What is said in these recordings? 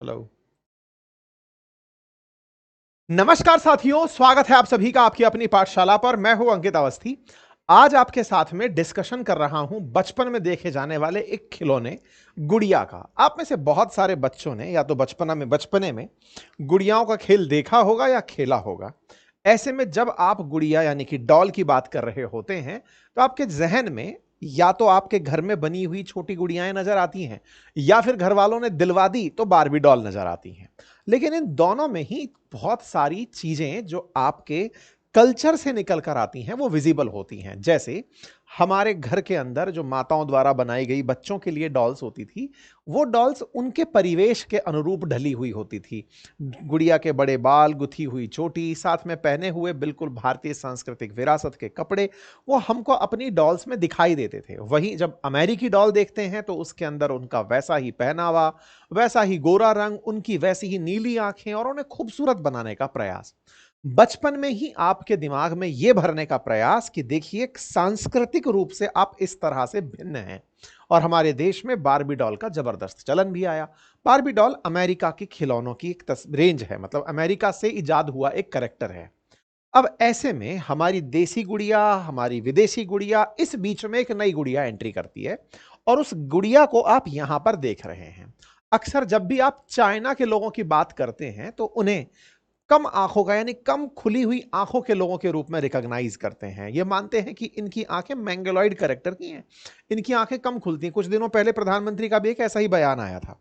Hello. नमस्कार साथियों, स्वागत है आप सभी का आपकी अपनी पाठशाला पर। मैं हूं अंकित अवस्थी। आज आपके साथ में डिस्कशन कर रहा हूं बचपन में देखे जाने वाले एक खिलौने गुड़िया का। आप में से बहुत सारे बच्चों ने या तो बचपने में गुड़ियाओं का खेल देखा होगा या खेला होगा। ऐसे में जब आप गुड़िया यानी कि डॉल की बात कर रहे होते हैं तो आपके जहन में या तो आपके घर में बनी हुई छोटी गुड़ियाएं नजर आती हैं या फिर घर वालों ने दिलवा दी तो बारबी डॉल नजर आती हैं। लेकिन इन दोनों में ही बहुत सारी चीजें जो आपके कल्चर से निकल कर आती हैं वो विजिबल होती हैं। जैसे हमारे घर के अंदर जो माताओं द्वारा बनाई गई बच्चों के लिए डॉल्स होती थी, वो डॉल्स उनके परिवेश के अनुरूप ढली हुई होती थी। गुड़िया के बड़े बाल, गुथी हुई चोटी, साथ में पहने हुए बिल्कुल भारतीय सांस्कृतिक विरासत के कपड़े, वो हमको अपनी डॉल्स में दिखाई देते थे। वहीं जब अमेरिकी डॉल देखते हैं तो उसके अंदर उनका वैसा ही पहनावा, वैसा ही गोरा रंग, उनकी वैसी ही नीली आंखें और उन्हें खूबसूरत बनाने का प्रयास। बचपन में ही आपके दिमाग में यह भरने का प्रयास कि देखिए सांस्कृतिक रूप से आप इस तरह से भिन्न हैं। और हमारे देश में बारबी डॉल का जबरदस्त चलन भी आया। बारबी डॉल अमेरिका के खिलौनों की एक रेंज है, मतलब अमेरिका से इजाद हुआ एक करेक्टर है। अब ऐसे में हमारी देसी गुड़िया, हमारी विदेशी गुड़िया, इस बीच में एक नई गुड़िया एंट्री करती है और उस गुड़िया को आप यहां पर देख रहे हैं। अक्सर जब भी आप चाइना के लोगों की बात करते हैं तो उन्हें कम आंखों का यानी कम खुली हुई आंखों के लोगों के रूप में रिकॉग्नाइज करते हैं। ये मानते हैं कि इनकी आंखें मैंगलोइड करेक्टर की हैं, इनकी आंखें कम खुलती हैं। कुछ दिनों पहले प्रधानमंत्री का भी एक ऐसा ही बयान आया था।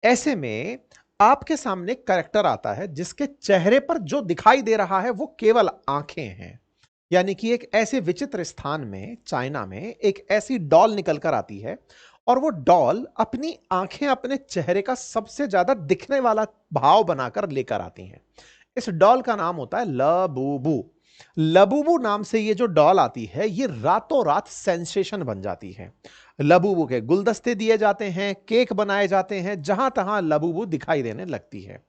ऐसे में आपके सामने करेक्टर आता है जिसके चेहरे पर जो दिखाई दे रहा है वो केवल आंखें हैं। यानी कि एक ऐसे विचित्र स्थान में, चाइना में, एक ऐसी डॉल निकल कर आती है और वो डॉल अपनी आंखें अपने चेहरे का सबसे ज्यादा दिखने वाला भाव बनाकर लेकर आती हैं। इस डॉल का नाम होता है लबूबू। लबूबू नाम से ये जो डॉल आती है ये रातों रात सेंसेशन बन जाती है। लबूबू के गुलदस्ते दिए जाते हैं, केक बनाए जाते हैं, जहां तहां लबूबू दिखाई देने लगती है।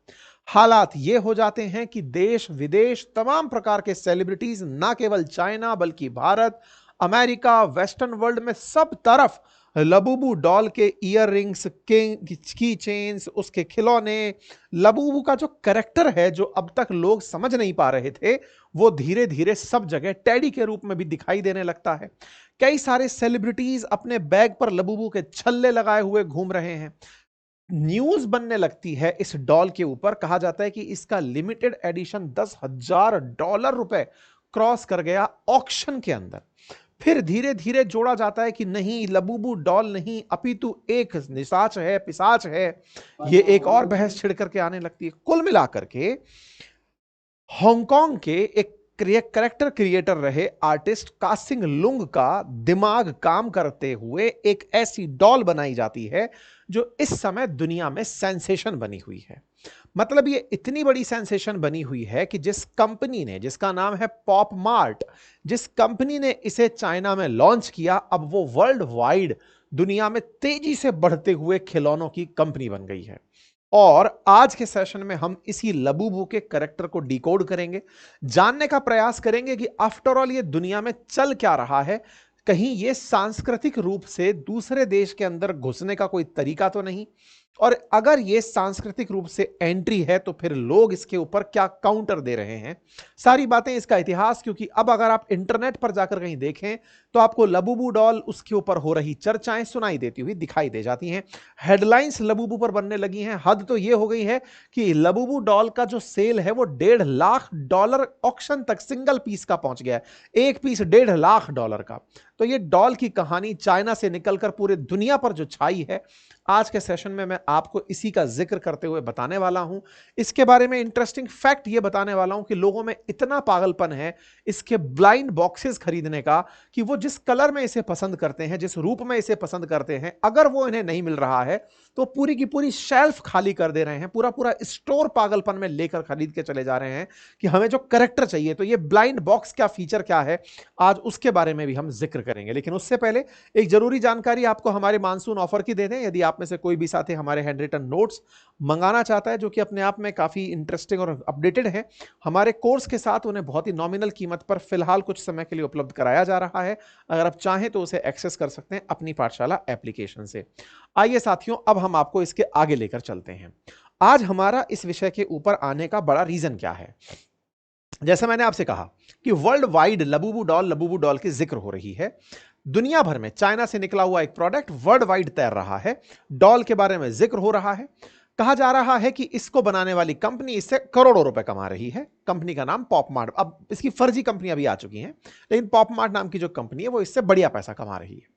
हालात ये हो जाते हैं कि देश विदेश तमाम प्रकार के सेलिब्रिटीज, ना केवल चाइना बल्कि भारत, अमेरिका, वेस्टर्न वर्ल्ड में सब तरफ लबूबू डॉल के ईयर रिंग्स, की चेन्स, उसके खिलौने, लबूबू का जो करेक्टर है जो अब तक लोग समझ नहीं पा रहे थे, वो धीरे धीरे सब जगह टैडी के रूप में भी दिखाई देने लगता है। कई सारे सेलिब्रिटीज अपने बैग पर लबूबू के छल्ले लगाए हुए घूम रहे हैं। न्यूज बनने लगती है इस डॉल के ऊपर। कहा जाता है कि इसका लिमिटेड एडिशन $10,000 क्रॉस कर गया ऑक्शन के अंदर। फिर धीरे धीरे जोड़ा जाता है कि नहीं, लबूबू डॉल नहीं अपितु एक निशाच है, पिशाच है। ये एक और बहस छिड़ करके आने लगती है। कुल मिलाकर के हांगकांग के एक करेक्टर क्रिएटर रहे आर्टिस्ट कासिंग लुंग का दिमाग काम करते हुए एक ऐसी डॉल बनाई जाती है जो इस समय दुनिया में सेंसेशन बनी हुई है। मतलब ये इतनी बड़ी सेंसेशन बनी हुई है कि जिस कंपनी ने, जिसका नाम है पॉप मार्ट, जिस कंपनी ने इसे चाइना में लॉन्च किया, अब वो वर्ल्ड वाइड दुनिया में तेजी से बढ़ते हुए खिलौनों की कंपनी बन गई है। और आज के सेशन में हम इसी लबूबू के कैरेक्टर को डिकोड करेंगे, जानने का प्रयास करेंगे कि आफ्टर ऑल ये दुनिया में चल क्या रहा है। कहीं ये सांस्कृतिक रूप से दूसरे देश के अंदर घुसने का कोई तरीका तो नहीं, और अगर ये सांस्कृतिक रूप से एंट्री है तो फिर लोग इसके ऊपर क्या काउंटर दे रहे हैं। सारी बातें, इसका इतिहास, क्योंकि अब अगर आप इंटरनेट पर जाकर कहीं देखें तो आपको लबूबू डॉल, उसके ऊपर हो रही चर्चाएं सुनाई देती हुई दिखाई दे जाती हैं। हेडलाइंस लबूबू पर बनने लगी हैं। हद तो यह हो गई है कि लबूबू डॉल का जो सेल है वो $1.5 लाख ऑक्शन तक सिंगल पीस का पहुंच गया है। एक पीस $1.5 लाख का। तो ये डॉल की कहानी चाइना से निकलकर पूरे दुनिया पर जो छाई है, आज के सेशन में मैं आपको इसी का जिक्र करते हुए बताने वाला हूं। इसके बारे में इंटरेस्टिंग फैक्ट ये बताने वाला हूं कि लोगों में इतना पागलपन है इसके ब्लाइंड बॉक्सेस खरीदने का कि वो जिस कलर में इसे पसंद करते हैं, जिस रूप में इसे पसंद करते हैं, अगर वो इन्हें नहीं मिल रहा है तो पूरी की पूरी शेल्फ खाली कर दे रहे हैं। पूरा पूरा स्टोर पागलपन में लेकर खरीद के चले जा रहे हैं कि हमें जो करेक्टर चाहिए। तो ये ब्लाइंड बॉक्स क्या फीचर क्या है, आज उसके बारे में भी हम जिक्र करेंगे। लेकिन उससे पहले एक जरूरी जानकारी आपको हमारे मानसून ऑफर की दे दें। यदि आप में से कोई भी साथी हमारे हैंड रिटन नोट्स मंगाना चाहता है, जो कि अपने आप में काफी इंटरेस्टिंग और अपडेटेड है, हमारे कोर्स के साथ उन्हें बहुत ही नॉमिनल कीमत पर फिलहाल कुछ समय के लिए उपलब्ध कराया जा रहा है। अगर आप चाहें तो उसे एक्सेस कर सकते हैं अपनी पाठशाला एप्लीकेशन से। आइए साथियों, अब हम आपको इसके आगे लेकर चलते हैं। आज हमारा इस विषय के ऊपर आने का बड़ा रीजन क्या है? जैसे मैंने आपसे कहा कि वर्ल्ड वाइड लबूबू डॉल की जिक्र हो रही है। दुनिया भर में चाइना से निकला हुआ एक प्रोडक्ट वर्ल्ड वाइड तैर रहा है। डॉल के बारे में जिक्र हो रहा है। कहा जा रहा है कि इसको बनाने वाली कंपनी इससे करोड़ों रुपए कमा रही है। कंपनी का नाम पॉपमार्ट। अब इसकी फर्जी कंपनियां भी आ चुकी हैं, लेकिन पॉपमार्ट नाम की जो कंपनी है वो इससे बढ़िया पैसा कमा रही है।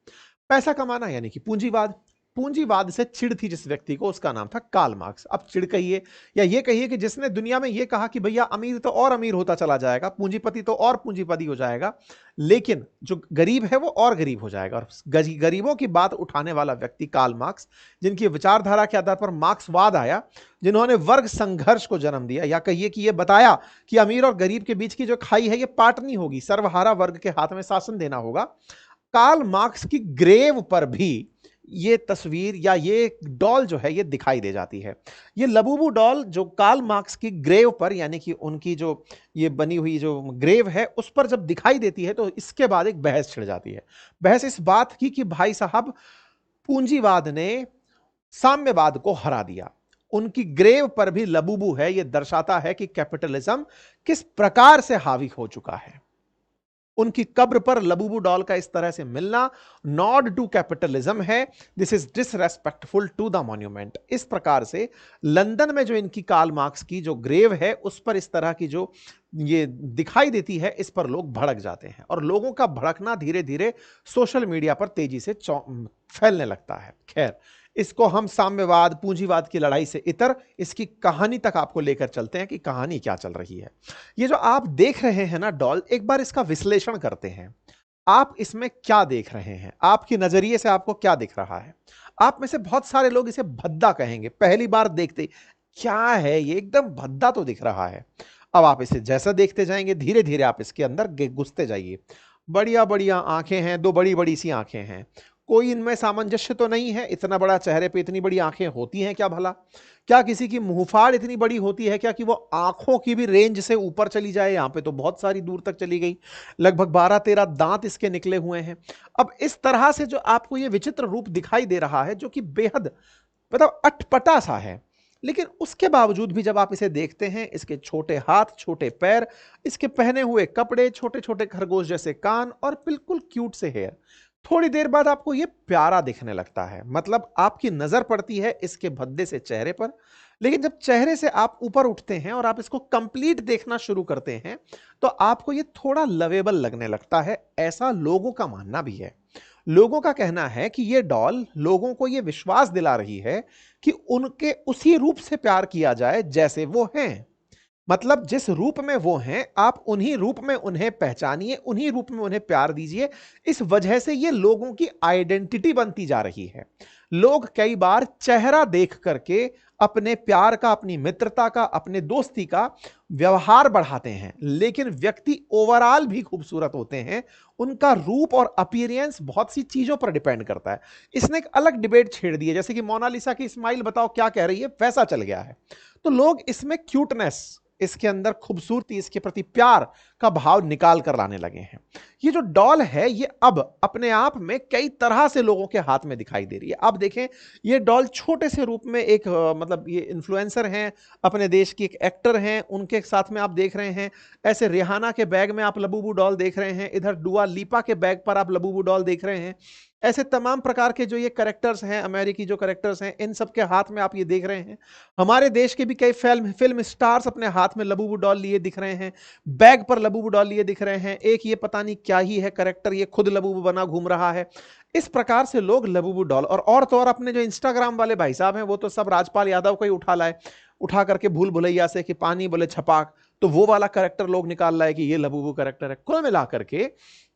पैसा कमाना यानी कि पूंजीवाद। पूंजीवाद से चिढ़ थी जिस व्यक्ति को, उसका नाम था कार्ल मार्क्स। अब चिढ़ कहिए या ये कहिए कि जिसने दुनिया में ये कहा कि भैया अमीर तो और अमीर होता चला जाएगा, पूंजीपति तो और पूंजीपति हो जाएगा, लेकिन जो गरीब है वो और गरीब हो जाएगा। और गरीबों की बात उठाने वाला व्यक्ति कार्ल मार्क्स, जिनकी विचारधारा के आधार पर मार्क्सवाद आया, जिन्होंने वर्ग संघर्ष को जन्म दिया, या कहिए कि ये बताया कि अमीर और गरीब के बीच की जो खाई है ये पाटनी होगी, सर्वहारा वर्ग के हाथ में शासन देना होगा। कार्ल मार्क्स की ग्रेव पर भी ये तस्वीर या ये डॉल जो है ये दिखाई दे जाती है। ये लबूबू डॉल जो कार्ल मार्क्स की ग्रेव पर, यानी कि उनकी जो ये बनी हुई जो ग्रेव है उस पर जब दिखाई देती है, तो इसके बाद एक बहस छिड़ जाती है। बहस इस बात की कि भाई साहब, पूंजीवाद ने साम्यवाद को हरा दिया। उनकी ग्रेव पर भी लबूबू है। यह दर्शाता है कि कैपिटलिज्म किस प्रकार से हावी हो चुका है। उनकी कब्र पर लबूबू डॉल का इस तरह से मिलना नॉड टू कैपिटलिज्म है। This is disrespectful to the monument. इस प्रकार से लंदन में जो इनकी कार्ल मार्क्स की जो ग्रेव है उस पर इस तरह की जो ये दिखाई देती है, इस पर लोग भड़क जाते हैं, और लोगों का भड़कना धीरे धीरे सोशल मीडिया पर तेजी से फैलने लगता है। खैर, इसको हम साम्यवाद पूंजीवाद की लड़ाई से इतर इसकी कहानी तक आपको लेकर चलते हैं कि कहानी क्या चल रही है। ये जो आप देख रहे हैं ना डॉल, एक बार इसका विश्लेषण करते हैं। आप इसमें क्या देख रहे हैं? आपके नजरिए से आपको क्या दिख रहा है? आप में से बहुत सारे लोग इसे भद्दा कहेंगे पहली बार देखते ही। क्या है ये, एकदम भद्दा तो दिख रहा है। अब आप इसे जैसा देखते जाएंगे, धीरे धीरे आप इसके अंदर घुसते जाइए। बढ़िया बढ़िया आंखें हैं, दो बड़ी बड़ी सी आंखें हैं। कोई इनमें सामंजस्य तो नहीं है। इतना बड़ा चेहरे पे इतनी बड़ी आंखें होती हैं क्या भला? क्या किसी की मुंहफाड़ इतनी बड़ी होती है क्या कि वो आंखों की भी रेंज से ऊपर चली जाए? यहां पे तो बहुत सारी दूर तक चली गई। लगभग 12-13 दांत इसके निकले हुए हैं। अब इस तरह से जो आपको ये विचित्र रूप दिखाई दे रहा है, जो कि बेहद मतलब अटपटा सा है, लेकिन उसके बावजूद भी जब आप इसे देखते हैं, इसके छोटे हाथ, छोटे पैर, इसके पहने हुए कपड़े, छोटे छोटे खरगोश जैसे कान और बिल्कुल क्यूट से हेयर, थोड़ी देर बाद आपको यह प्यारा दिखने लगता है। मतलब आपकी नजर पड़ती है इसके भद्दे से चेहरे पर, लेकिन जब चेहरे से आप ऊपर उठते हैं और आप इसको कंप्लीट देखना शुरू करते हैं, तो आपको यह थोड़ा लवेबल लगने लगता है। ऐसा लोगों का मानना भी है। लोगों का कहना है कि यह डॉल लोगों को यह विश्वास दिला रही है कि उनके उसी रूप से प्यार किया जाए जैसे वो हैं। मतलब जिस रूप में वो हैं, आप उन्हीं रूप में उन्हें पहचानिए, उन्हीं रूप में उन्हें प्यार दीजिए। इस वजह से ये लोगों की आइडेंटिटी बनती जा रही है। लोग कई बार चेहरा देख करके अपने प्यार का, अपनी मित्रता का, अपने दोस्ती का व्यवहार बढ़ाते हैं, लेकिन व्यक्ति ओवरऑल भी खूबसूरत होते हैं। उनका रूप और अपीयरेंस बहुत सी चीजों पर डिपेंड करता है। इसने एक अलग डिबेट छेड़ दी है, जैसे कि मोनालिसा की स्माइल बताओ क्या कह रही है, वैसा चल गया है। तो लोग इसमें क्यूटनेस, इसके अंदर खूबसूरती, इसके प्रति प्यार का भाव निकाल कर लाने लगे हैं। ये जो डॉल है ये अब अपने आप में कई तरह से लोगों के हाथ में दिखाई दे रही है। अब देखें, ये डॉल छोटे से रूप में एक मतलब ये इन्फ्लुएंसर हैं, अपने देश की एक एक्टर हैं, उनके साथ में आप देख रहे हैं। ऐसे रिहाना के बैग में आप लबूबू डॉल देख रहे हैं, इधर दुआ लिपा के बैग पर आप लबूबू डॉल देख रहे हैं। ऐसे तमाम प्रकार के जो ये कैरेक्टर्स हैं, अमेरिकी जो कैरेक्टर्स हैं, इन सब के हाथ में आप ये देख रहे हैं। हमारे देश के भी कई फिल्म स्टार्स अपने हाथ में लबूबू डॉल लिए दिख रहे हैं, बैग पर लबूबू डॉल लिए दिख रहे हैं। एक ये पता नहीं क्या ही है कैरेक्टर, ये खुद लबूबू बना घूम रहा है। इस प्रकार से लोग लबूबू डॉल, और तो और अपने जो इंस्टाग्राम वाले भाई साहब हैं वो तो सब राजपाल यादव को ही उठा लाए, उठा करके भूल भुलैया से कि पानी बोले छपाक, तो वो वाला कैरेक्टर लोग निकाल लाए कि ये लबूबू कैरेक्टर है। कुल मिलाकर के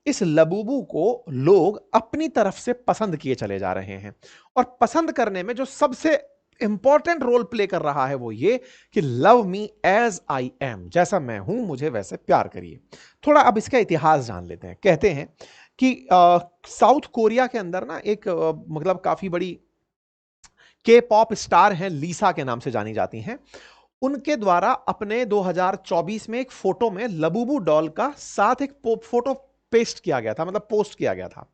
इस लबूबू को लोग अपनी तरफ से पसंद किए चले जा रहे हैं, और पसंद करने में जो सबसे इंपॉर्टेंट रोल प्ले कर रहा है वो ये कि love me as I am, जैसा मैं हूं मुझे वैसे प्यार करिए। थोड़ा अब इसका इतिहास जान लेते हैं। कहते हैं कि साउथ कोरिया के अंदर ना एक मतलब काफी बड़ी के पॉप स्टार हैं, लीसा के नाम से जानी जाती हैं। उनके द्वारा अपने 2024 में एक फोटो में लबूबू डॉल का साथ एक फोटो पेस्ट किया गया था, मतलब पोस्ट किया गया था।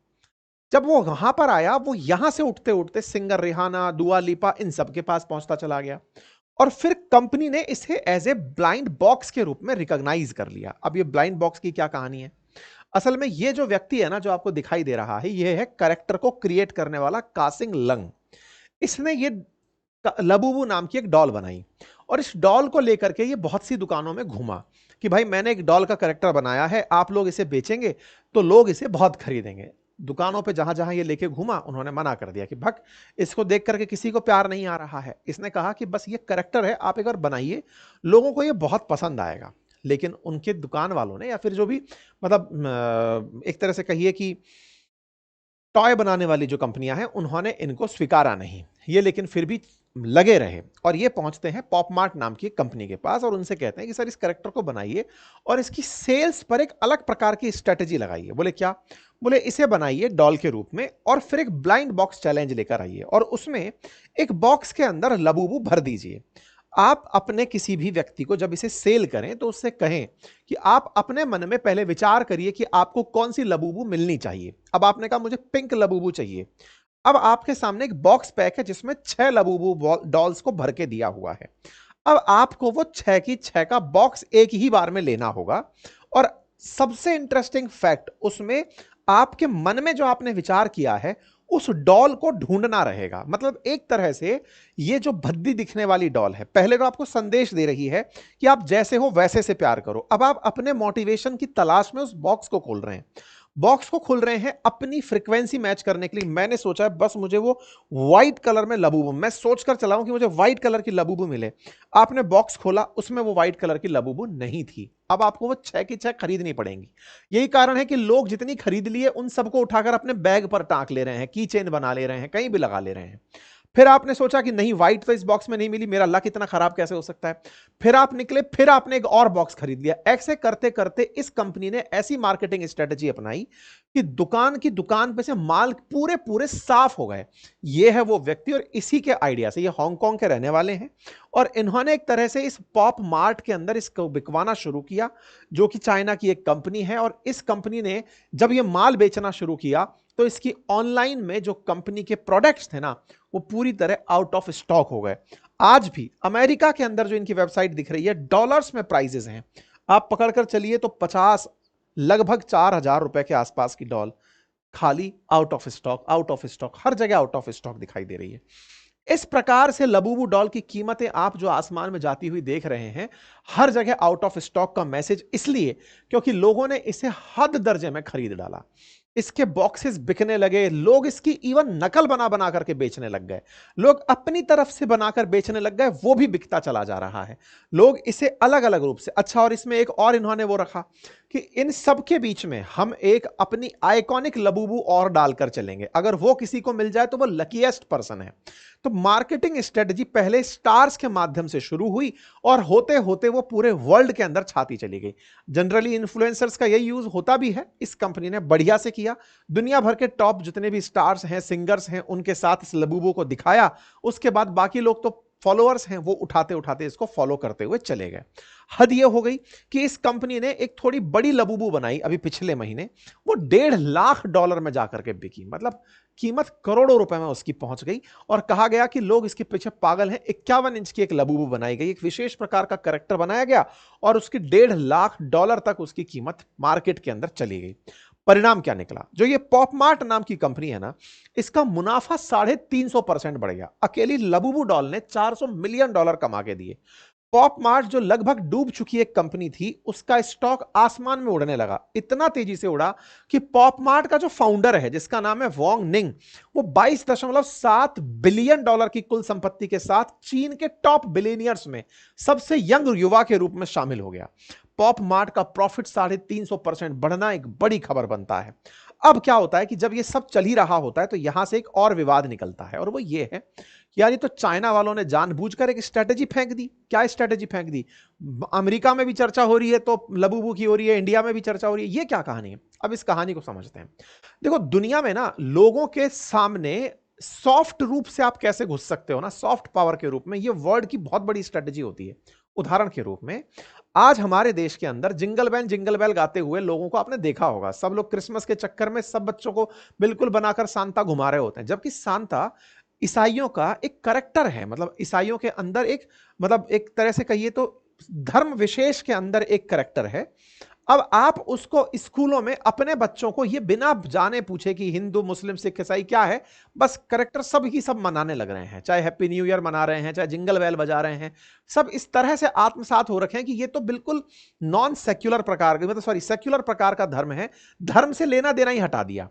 जब वो वहां पर आया, वो यहां से उठते उठते सिंगर रिहाना, दुआ लिपा, इन सब के पास पहुंचता चला गया और फिर कंपनी ने इसे एज ए ब्लाइंड बॉक्स के रूप में रिकॉग्नाइज कर लिया। अब ये ब्लाइंड बॉक्स की क्या कहानी है? असल में ये जो व्यक्ति है ना, जो आपको दिखाई दे रहा है, ये है कैरेक्टर को क्रिएट करने वाला कासिंग लंग। इसने ये लबूबू नाम की एक डॉल बनाई और इस डॉल को लेकर के ये बहुत सी दुकानों में घूमा कि भाई मैंने एक डॉल का कैरेक्टर बनाया है, आप लोग इसे बेचेंगे तो लोग इसे बहुत खरीदेंगे। दुकानों पे जहां जहां ये लेके घूमा उन्होंने मना कर दिया कि भक, इसको देख करके किसी को प्यार नहीं आ रहा है। इसने कहा कि बस ये कैरेक्टर है, आप एक बार बनाइए, लोगों को ये बहुत पसंद आएगा। लेकिन उनके दुकान वालों ने, या फिर जो भी मतलब एक तरह से कहिए कि टॉय बनाने वाली जो कंपनियां हैं, उन्होंने इनको स्वीकारा नहीं। ये लेकिन फिर भी लगे रहे और ये पहुंचते हैं पॉपमार्ट नाम की कंपनी के पास और उनसे कहते हैं कि सर इस कैरेक्टर को बनाइए और इसकी सेल्स पर एक अलग प्रकार की स्ट्रेटजी लगाइए। बोले क्या? बोले इसे बनाइए डॉल के रूप में और फिर एक ब्लाइंड बॉक्स चैलेंज लेकर आइए और उसमें एक बॉक्स के अंदर लबूबू भर दीजिए। आप अपने किसी भी व्यक्ति को जब इसे सेल करें तो उससे कहें कि आप अपने मन में पहले विचार करिए कि आपको कौन सी लबूबू मिलनी चाहिए। अब आपने कहा मुझे पिंक लबूबू चाहिए। अब आपके सामने एक बॉक्स पैक है जिसमें 6 लबूबू डॉल्स को भर के दिया हुआ है। अब आपको वो 6 की 6 का बॉक्स एक ही बार में लेना होगा और सबसे इंटरेस्टिंग फैक्ट, उसमें आपके मन में जो आपने विचार किया है उस डॉल को ढूंढना रहेगा। मतलब एक तरह से ये जो भद्दी दिखने वाली डॉल है, पहले तो आपको संदेश दे रही है कि आप जैसे हो वैसे से प्यार करो। अब आप अपने मोटिवेशन की तलाश में उस बॉक्स को खोल रहे हैं, बॉक्स को खोल रहे हैं अपनी फ्रीक्वेंसी मैच करने के लिए। मैंने सोचा है बस मुझे वो व्हाइट कलर में लबूबू, मैं सोचकर चला हूं कि मुझे व्हाइट कलर की लबूबू मिले। आपने बॉक्स खोला, उसमें वो व्हाइट कलर की लबूबू नहीं थी। अब आपको वो 6 की 6 खरीदनी पड़ेंगी। यही कारण है कि लोग जितनी खरीद लिए उन सबको उठाकर अपने बैग पर टांक ले रहे हैं, की चेन बना ले रहे हैं, कहीं भी लगा ले रहे हैं। फिर आपने सोचा कि नहीं, व्हाइट तो इस बॉक्स में नहीं मिली, मेरा लक इतना खराब कैसे हो सकता है। फिर आप निकले, फिर आपने एक और बॉक्स खरीद लिया। ऐसे करते करते इस कंपनी ने ऐसी मार्केटिंग स्ट्रेटजी अपनाई कि दुकान की दुकान पे से माल पूरे पूरे साफ हो गए। ये है वो व्यक्ति और इसी के आइडिया से, ये हांगकांग के रहने वाले हैं और इन्होंने एक तरह से इस पॉप मार्ट के अंदर इसको बिकवाना शुरू किया, जो कि चाइना की एक कंपनी है। और इस कंपनी ने जब ये माल बेचना शुरू किया तो इसकी ऑनलाइन में जो कंपनी के प्रोडक्ट्स थे ना, वो पूरी तरह आउट ऑफ स्टॉक हो गए। आज भी अमेरिका के अंदर जो इनकी वेबसाइट दिख रही है, डॉलर्स में प्राइजेस हैं, आप पकड़कर चलिए तो 50, लगभग 4,000 रुपए के आसपास की डॉल खाली out of stock, out of stock, हर जगह आउट ऑफ स्टॉक दिखाई दे रही है। इस प्रकार से लबूबू डॉल की कीमतें आप जो आसमान में जाती हुई देख रहे हैं, हर जगह आउट ऑफ स्टॉक का मैसेज, इसलिए क्योंकि लोगों ने इसे हद दर्जे में खरीद डाला। इसके बॉक्सेस बिकने लगे, लोग इसकी इवन नकल बना बना करके बेचने लग गए, लोग अपनी तरफ से बनाकर बेचने लग गए, वो भी बिकता चला जा रहा है। लोग इसे अलग अलग रूप से, अच्छा, और इसमें एक और इन्होंने वो रखा कि इन सब के बीच में हम एक अपनी आइकॉनिक लबूबू और डालकर चलेंगे, अगर वो किसी को मिल जाए तो वो लकीएस्ट पर्सन है। तो मार्केटिंग स्ट्रेटजी पहले स्टार्स के माध्यम से शुरू हुई और होते होते वो पूरे वर्ल्ड के अंदर छाती चली गई। जनरली इन्फ्लुएंसर्स का यही यूज होता भी है, इस कंपनी ने बढ़िया से किया। दुनिया भर के टॉप जितने भी स्टार्स हैं, सिंगर्स हैं, उनके साथ इस लबूबू को दिखाया। उसके बाद बाकी लोग तो फॉलोअर्स हैं, वो उठाते उठाते इसको फॉलो करते हुए चले गए। हद ये हो गई कि इस कंपनी ने एक थोड़ी बड़ी लबूबू बनाई अभी पिछले महीने, वो $1.5 लाख में जाकर के बिकी। मतलब कीमत करोड़ों रुपए में उसकी पहुंच गई और कहा गया कि लोग इसके पीछे पागल हैं। 51 इंच की एक लबूबू बनाई गई, एक विशेष प्रकार का कैरेक्टर बनाया गया और उसकी $1.5 लाख तक उसकी कीमत मार्केट के अंदर चली गई। परिणाम क्या निकला? जो ये पॉपमार्ट नाम की कंपनी है ना, इसका मुनाफा 350% बढ़ गया। अकेली लबूबू डॉल ने $400 मिलियन कमा के दिए। पॉपमार्ट जो लगभग डूब चुकी एक कंपनी थी, उसका स्टॉक आसमान में उड़ने लगा, इतना तेजी से उड़ा कि पॉपमार्ट का जो फाउंडर है, जिसका नाम है वोंग निंग, वो $22.7 बिलियन की कुल संपत्ति के साथ चीन के टॉप बिलियनियर्स में सबसे यंग युवा के रूप में शामिल हो गया। पॉपमार्ट का प्रॉफिट 350% बढ़ना एक बड़ी खबर बनता है। अब क्या होता है कि जब ये सब चल ही रहा होता है तो यहां से एक और विवाद निकलता है और वो ये है कि यार ये तो चाइना वालों ने जानबूझकर एक स्ट्रेटजी फेंक दी। क्या स्ट्रेटजी फेंक दी? अमेरिका में भी चर्चा हो रही है तो लबूबू की हो रही है, इंडिया में भी चर्चा हो रही है, ये क्या कहानी है? अब इस कहानी को समझते हैं। देखो, दुनिया में ना लोगों के सामने सॉफ्ट रूप से आप कैसे घुस सकते हो ना, सॉफ्ट पावर के रूप में, ये वर्ड की बहुत बड़ी स्ट्रेटजी होती है। उदाहरण के रूप में, आज हमारे देश के अंदर जिंगल बेल गाते हुए लोगों को आपने देखा होगा। सब लोग क्रिसमस के चक्कर में सब बच्चों को बिल्कुल बनाकर सांता घुमा रहे होते हैं, जबकि सांता ईसाइयों का एक करैक्टर है, मतलब ईसाइयों के अंदर एक, मतलब एक तरह से कहिए तो धर्म विशेष के अंदर एक करैक्टर है। अब आप उसको स्कूलों में अपने बच्चों को ये बिना जाने पूछे कि हिंदू मुस्लिम सिख ईसाई क्या है, बस करैक्टर सब ही सब मनाने लग रहे हैं, चाहे हैप्पी न्यू ईयर मना रहे हैं, चाहे जिंगल बेल बजा रहे हैं, सब इस तरह से आत्मसात हो रखे हैं कि ये तो बिल्कुल नॉन सेक्युलर प्रकार का, मतलब सॉरी सेक्युलर प्रकार का धर्म है, धर्म से लेना देना ही हटा दिया।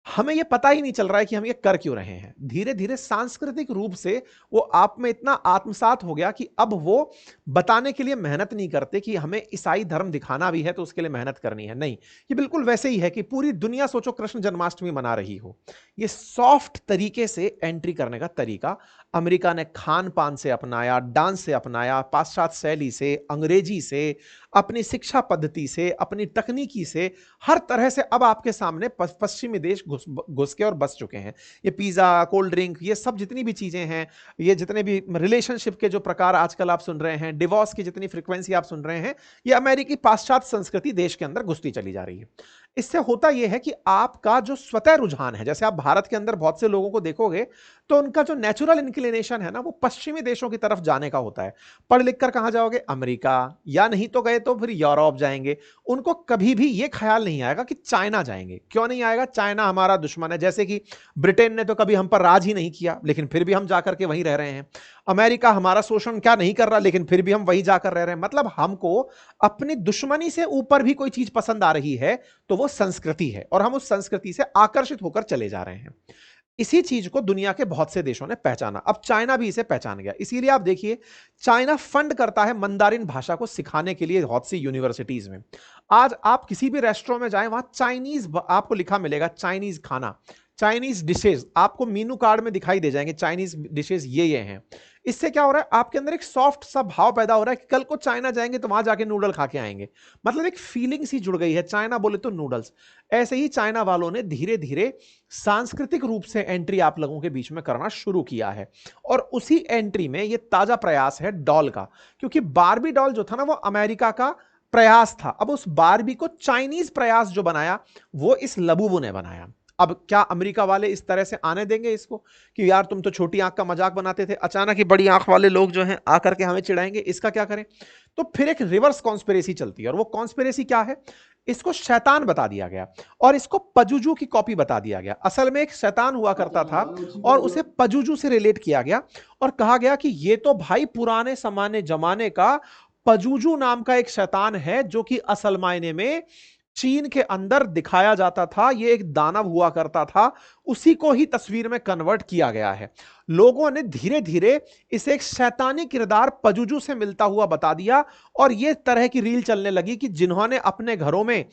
हमें यह पता ही नहीं चल रहा है कि हम ये कर क्यों रहे हैं। धीरे धीरे सांस्कृतिक रूप से वो आप में इतना आत्मसात हो गया कि अब वो बताने के लिए मेहनत नहीं करते कि हमें ईसाई धर्म दिखाना भी है तो उसके लिए मेहनत करनी है। नहीं, ये बिल्कुल वैसे ही है कि पूरी दुनिया सोचो कृष्ण जन्माष्टमी मना रही हो। ये सॉफ्ट तरीके से एंट्री करने का तरीका अमेरिका ने खान पान से अपनाया, डांस से अपनाया, पाश्चात्य शैली से, अंग्रेजी से, अपनी शिक्षा पद्धति से, अपनी तकनीकी से, हर तरह से अब आपके सामने पश्चिमी देश घुस के और बस चुके हैं। ये पिज्जा, कोल्ड ड्रिंक, ये सब जितनी भी चीजें हैं, ये जितने भी रिलेशनशिप के जो प्रकार आजकल आप सुन रहे हैं, डिवोर्स की जितनी फ्रीक्वेंसी आप सुन रहे हैं, ये अमेरिकी पाश्चात्य संस्कृति देश के अंदर घुसती चली जा रही है। इससे होता यह है कि आपका जो स्वतः रुझान है, जैसे आप भारत के अंदर बहुत से लोगों को देखोगे तो उनका जो नेचुरल इंक्लिनेशन है ना, वो पश्चिमी देशों की तरफ जाने का होता है। पढ़ लिख कर कहां जाओगे? अमेरिका, या नहीं तो गए तो फिर यूरोप जाएंगे। उनको कभी भी ये ख्याल नहीं आएगा कि चाइना जाएंगे। क्यों नहीं आएगा? चाइना हमारा दुश्मन है। जैसे कि ब्रिटेन ने तो कभी हम पर राज ही नहीं किया, लेकिन फिर भी हम जाकर के वहीं रह रहे हैं। अमेरिका हमारा शोषण क्या नहीं कर रहा, लेकिन फिर भी हम वहीं जाकर रह रहे हैं। मतलब हमको अपनी दुश्मनी से ऊपर भी कोई चीज पसंद आ रही है तो वो संस्कृति है, और हम उस संस्कृति से आकर्षित होकर चले जा रहे हैं। इसी चीज को दुनिया के बहुत से देशों ने पहचाना, अब चाइना भी इसे पहचान गया। इसीलिए आप देखिए, चाइना फंड करता है मंदारिन भाषा को सिखाने के लिए बहुत सी यूनिवर्सिटीज में। आज आप किसी भी रेस्टोरेंट में जाएं, वहां चाइनीज आपको लिखा मिलेगा, चाइनीज खाना, चाइनीज डिशेज आपको मीनू कार्ड में दिखाई दे जाएंगे, चाइनीज डिशेज ये हैं। इससे क्या हो रहा है? आपके अंदर एक सॉफ्ट सा भाव पैदा हो रहा है कि कल को चाइना जाएंगे तो वहां जाके नूडल खा के आएंगे। मतलब एक फीलिंग सी जुड़ गई है, चाइना बोले तो नूडल्स। ऐसे ही चाइना वालों ने धीरे धीरे सांस्कृतिक रूप से एंट्री आप लोगों के बीच में करना शुरू किया है, और उसी एंट्री में ये ताजा प्रयास है डॉल का। क्योंकि बारबी डॉल जो था ना, वो अमेरिका का प्रयास था। अब उस बारबी को चाइनीज प्रयास जो बनाया, वो इस लबूबू ने बनाया। अब क्या अमेरिका वाले इस तरह से आने देंगे इसको कि यार तुम तो छोटी आंख का मजाक बनाते थे, अचानक ही बड़ी आंख वाले लोग जो हैं आकर के हमें चिढ़ाएंगे, इसका क्या करें? तो फिर एक रिवर्स कॉन्स्पिरेसी चलती है, और वो कॉन्स्पिरेसी क्या है? इसको शैतान बता दिया गया और इसको पजुजू की कॉपी बता दिया गया। असल में एक शैतान हुआ करता था और उसे पजुजू से रिलेट किया गया और कहा गया कि ये तो भाई पुराने जमाने का पजुजू नाम का एक शैतान है, जो कि असल मायने में चीन के अंदर दिखाया जाता था। ये एक दानव हुआ करता था, उसी को ही तस्वीर में कन्वर्ट किया गया है। लोगों ने धीरे धीरे इसे एक शैतानी किरदार पजुजू से मिलता हुआ बता दिया, और ये तरह की रील चलने लगी कि जिन्होंने अपने घरों में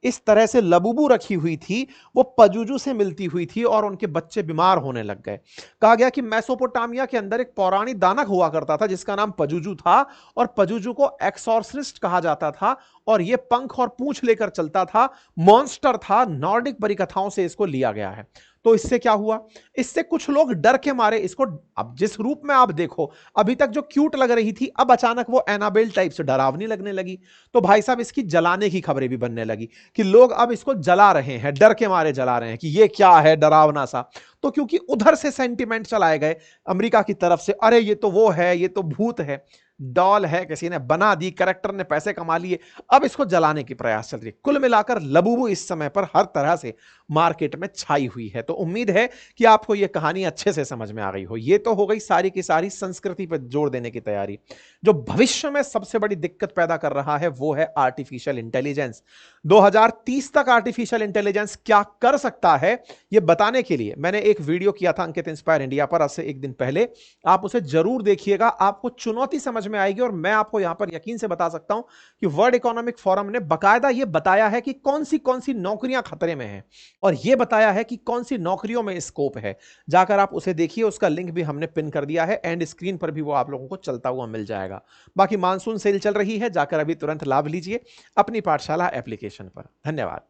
इस तरह से लबूबू रखी हुई थी, वो पजुजू से मिलती हुई थी और उनके बच्चे बीमार होने लग गए। कहा गया कि मेसोपोटामिया के अंदर एक पौराणिक दानव हुआ करता था जिसका नाम पजुजू था, और पजुजू को एक्सॉर्सिस्ट कहा जाता था, और ये पंख और पूंछ लेकर चलता था, मॉन्स्टर था। नॉर्डिक परिकथाओं से इसको लिया गया है। तो इससे क्या हुआ? इससे कुछ लोग डर के मारे इसको, अब जिस रूप में आप देखो, अभी तक जो क्यूट लग रही थी, अब अचानक वो एनाबेल टाइप से डरावनी लगने लगी। तो भाई साहब, इसकी जलाने की खबरें भी बनने लगी कि लोग अब इसको जला रहे हैं, डर के मारे जला रहे हैं कि ये क्या है डरावना सा। तो क्योंकि उधर से सेंटिमेंट चलाए गए अमेरिका की तरफ से, अरे ये तो वो है, ये तो भूत है, डॉल है, किसी ने बना दी, कैरेक्टर ने पैसे कमा लिए, अब इसको जलाने की प्रयास चल रही है। कुल मिलाकर लबूबू इस समय पर हर तरह से मार्केट में छाई हुई है। तो उम्मीद है कि आपको यह कहानी अच्छे से समझ में आ गई हो। ये तो हो गई सारी की सारी संस्कृति पर जोर देने की तैयारी। जो भविष्य में सबसे बड़ी दिक्कत पैदा कर रहा है वो है आर्टिफिशियल इंटेलिजेंस। 2030 तक आर्टिफिशियल इंटेलिजेंस क्या कर सकता है, यह बताने के लिए मैंने एक वीडियो किया था अंकित इंस्पायर इंडिया पर आज से एक दिन पहले। आप उसे जरूर देखिएगा, आपको चुनौती समझ में आएगी। और मैं आपको यहां पर यकीन से बता सकता हूं कि वर्ल्ड इकोनॉमिक फोरम ने बकायदा यह बताया है कि कौन सी नौकरियां खतरे में हैं, और यह बताया है कि कौन सी नौकरियों में स्कोप है। जाकर आप उसे देखिए, उसका लिंक भी हमने पिन कर दिया है, एंड स्क्रीन पर भी वो आप लोगों को चलता हुआ मिल जाएगा। बाकी मानसून सेल चल रही है, जाकर अभी तुरंत लाभ लीजिए अपनी पाठशाला एप्लीकेशन पर। धन्यवाद।